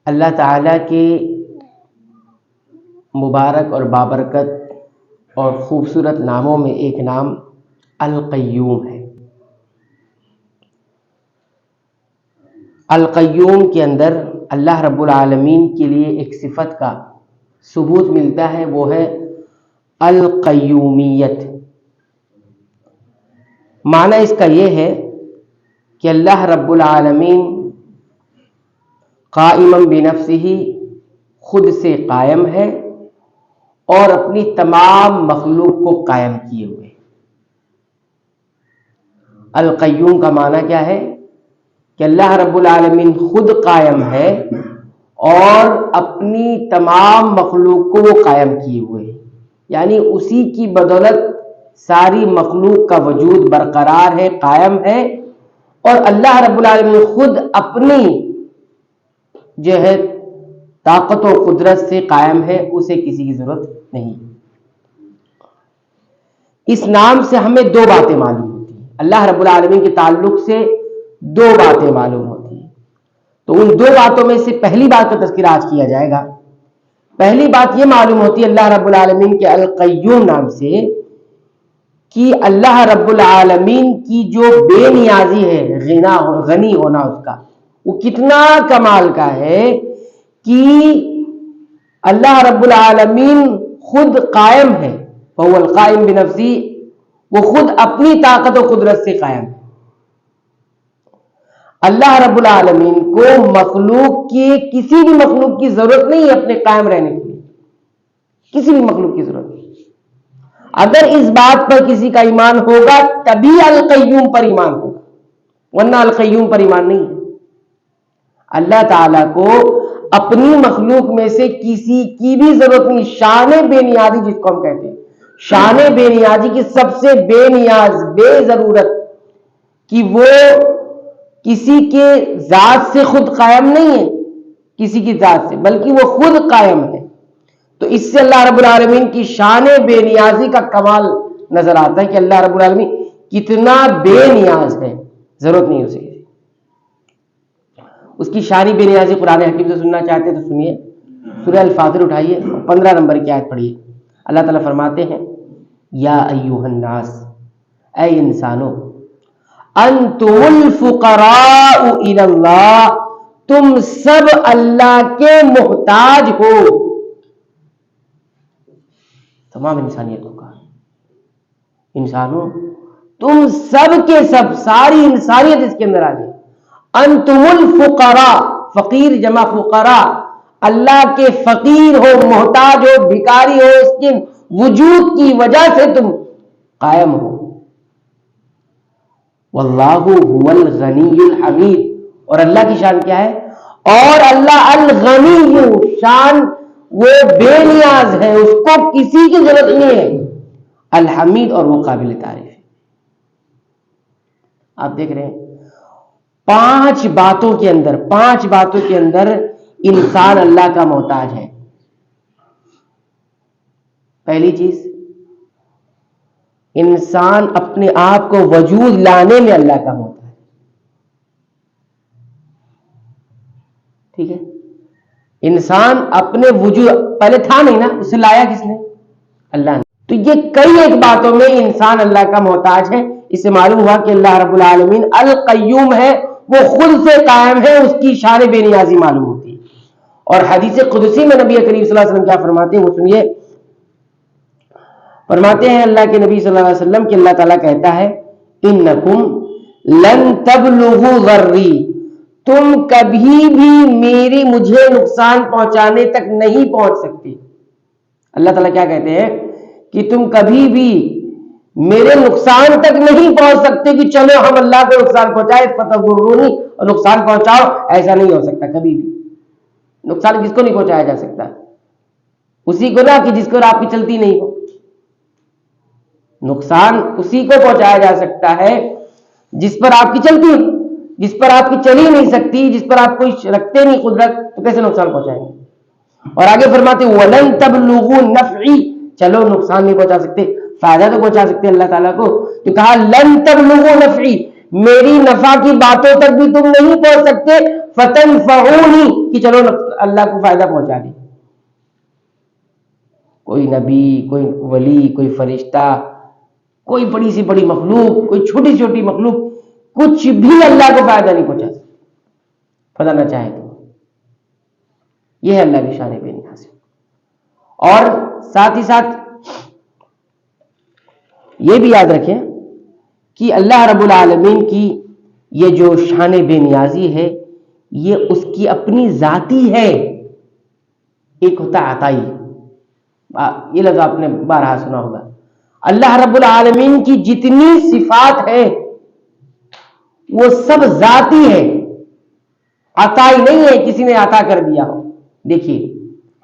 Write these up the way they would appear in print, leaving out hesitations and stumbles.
اللہ تعالیٰ کے مبارک اور بابرکت اور خوبصورت ناموں میں ایک نام القیوم ہے۔ القیوم کے اندر اللہ رب العالمین کے لیے ایک صفت کا ثبوت ملتا ہے، وہ ہے القیومیت۔ معنی اس کا یہ ہے کہ اللہ رب العالمین قائم بنفسہ، خود سے قائم ہے اور اپنی تمام مخلوق کو قائم کیے ہوئے۔ القیوم کا معنی کیا ہے کہ اللہ رب العالمین خود قائم ہے اور اپنی تمام مخلوق کو وہ قائم کیے ہوئے ہیں، یعنی اسی کی بدولت ساری مخلوق کا وجود برقرار ہے، قائم ہے، اور اللہ رب العالمین خود اپنی جو ہے طاقت و قدرت سے قائم ہے، اسے کسی کی ضرورت نہیں۔ اس نام سے ہمیں دو باتیں معلوم ہوتی ہیں، اللہ رب العالمین کے تعلق سے دو باتیں معلوم ہوتی ہیں۔ تو ان دو باتوں میں سے پہلی بات کا تذکرہ آج کیا جائے گا۔ پہلی بات یہ معلوم ہوتی ہے اللہ رب العالمین کے القیوم نام سے کہ اللہ رب العالمین کی جو بے نیازی ہے، غنی ہونا اس کا، وہ کتنا کمال کا ہے کہ اللہ رب العالمین خود قائم ہے، وہو القائم بنفسی، وہ خود اپنی طاقت و قدرت سے قائم ہے۔ اللہ رب العالمین کو مخلوق کی، کسی بھی مخلوق کی ضرورت نہیں ہے اپنے قائم رہنے کے لیے، کسی بھی مخلوق کی ضرورت نہیں۔ اگر اس بات پر کسی کا ایمان ہوگا تبھی القیوم پر ایمان ہوگا، ورنہ القیوم پر ایمان نہیں ہے۔ اللہ تعالیٰ کو اپنی مخلوق میں سے کسی کی بھی ضرورت نہیں۔ شان بے نیازی جس کو ہم کہتے ہیں، شان بے نیازی کی سب سے بے نیاز، بے ضرورت، کہ وہ کسی کے ذات سے خود قائم نہیں ہے، کسی کی ذات سے، بلکہ وہ خود قائم ہے۔ تو اس سے اللہ رب العالمین کی شان بے نیازی کا کمال نظر آتا ہے کہ اللہ رب العالمین کتنا بے نیاز ہے، ضرورت نہیں اسے۔ اس کی شان بے نیازی قرآن حکیم سے سننا چاہتے تو سنیے، سورہ الفاطر اٹھائیے، 15 نمبر کی آیت پڑھیے۔ اللہ تعالیٰ فرماتے ہیں، یا ایھا الناس، اے انسانوں، انتم الفقراء الی اللہ، تم سب اللہ کے محتاج ہو۔ تمام انسانیت کو کہا، انسانوں تم سب کے سب، ساری انسانیت اس کے اندر آ گئی۔ انتم الفقراء، فقیر جمع فقراء، اللہ کے فقیر ہو، محتاج ہو، بھکاری ہو، اس کے وجود کی وجہ سے تم قائم ہو۔ واللہ هو الغنی الحمید، اور اللہ کی شان کیا ہے؟ اور اللہ الغنی، شان وہ بے نیاز ہے، اس کو کسی کی ضرورت نہیں ہے، الحمید، اور وہ قابل تعریف ہے۔ آپ دیکھ رہے ہیں پانچ باتوں کے اندر انسان اللہ کا محتاج ہے۔ پہلی چیز، انسان اپنے آپ کو وجود لانے میں اللہ کا محتاج ہے، ٹھیک ہے؟ انسان اپنے وجود، پہلے تھا نہیں نا، اسے لایا کس نے؟ اللہ نے۔ تو یہ کئی ایک باتوں میں انسان اللہ کا محتاج ہے۔ اس سے معلوم ہوا کہ اللہ رب العالمین القیوم ہے، وہ خود سے قائم ہے، اس کی شان بے نیازی معلوم ہوتی ہے۔ اور حدیث قدسی میں نبی کریم صلی اللہ علیہ وسلم کیا فرماتے ہیں وہ سنیے۔ فرماتے ہیں اللہ کے نبی صلی اللہ علیہ وسلم کہ اللہ تعالیٰ کہتا ہے، انکم لن تبلغوا ضری، تم کبھی بھی مجھے نقصان پہنچانے تک نہیں پہنچ سکتے۔ اللہ تعالیٰ کیا کہتے ہیں کہ تم کبھی بھی میرے نقصان تک نہیں پہنچ سکتے کہ چلو ہم اللہ کو نقصان پہنچائے، فتضرونی، اور نقصان پہنچاؤ، ایسا نہیں ہو سکتا کبھی بھی۔ نقصان کس کو نہیں پہنچایا جا سکتا؟ اسی کو نا کہ جس کو آپ کی چلتی نہیں ہو۔ نقصان اسی کو پہنچایا جا سکتا ہے جس پر آپ کی چلتی ہو، جس پر آپ کی چلی نہیں سکتی، جس پر آپ کوئی رکھتے نہیں قدرت، تو کیسے نقصان پہنچائیں گے؟ اور آگے فرماتے وَلَن تَبْلُغُوا نَفْعِي، چلو نقصان نہیں پہنچا سکتے، فائدہ تو پہنچا سکتے اللہ تعالیٰ کو، تو کہا لَن تَبْلُغُوا نَفْعِي، میری نفع کی باتوں تک بھی تم نہیں پہنچ سکتے، فتنفعونی کہ چلو اللہ کو فائدہ پہنچا دیں. کوئی نبی، کوئی ولی، کوئی فرشتہ، کوئی بڑی سی بڑی مخلوق، کوئی چھوٹی سی چھوٹی مخلوق کچھ بھی اللہ کو فائدہ نہیں پہنچا سکتی خدا نہ چاہے تو. یہ ہے اللہ کی شان بے نیاز. اور ساتھ ہی ساتھ یہ بھی یاد رکھیں کہ اللہ رب العالمین کی یہ جو شان بے نیازی ہے یہ اس کی اپنی ذاتی ہے. ایک ہوتا ہے عطائی، یہ لفظ آپ نے بارہا سنا ہوگا. اللہ رب العالمین کی جتنی صفات ہیں وہ سب ذاتی ہے، عطائی نہیں ہے کسی نے عطا کر دیا ہو. دیکھیے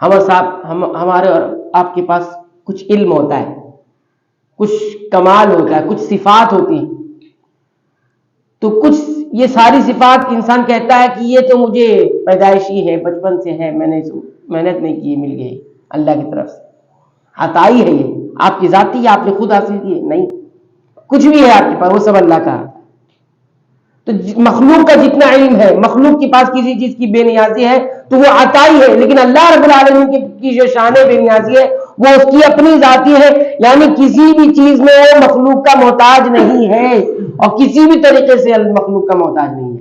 ہمارے اور آپ کے پاس کچھ علم ہوتا ہے، کچھ کمال ہوتا ہے، کچھ صفات ہوتی ہیں، تو کچھ یہ ساری صفات انسان کہتا ہے کہ یہ تو مجھے پیدائشی ہے، بچپن سے ہے، میں نے محنت نہیں کی، مل گئی اللہ کی طرف سے. عطائی ہے، یہ آپ کی ذاتی ہے، آپ نے خود حاصل کی ہے نہیں. کچھ بھی ہے آپ کے پاس وہ سب اللہ کا. تو مخلوق کا جتنا علم ہے، مخلوق کے پاس کسی چیز کی بے نیازی ہے تو وہ عطائی ہے، لیکن اللہ رب العالمین کی جو شان بے نیازی ہے وہ اس کی اپنی ذاتی ہے. یعنی کسی بھی چیز میں وہ مخلوق کا محتاج نہیں ہے اور کسی بھی طریقے سے مخلوق کا محتاج نہیں ہے.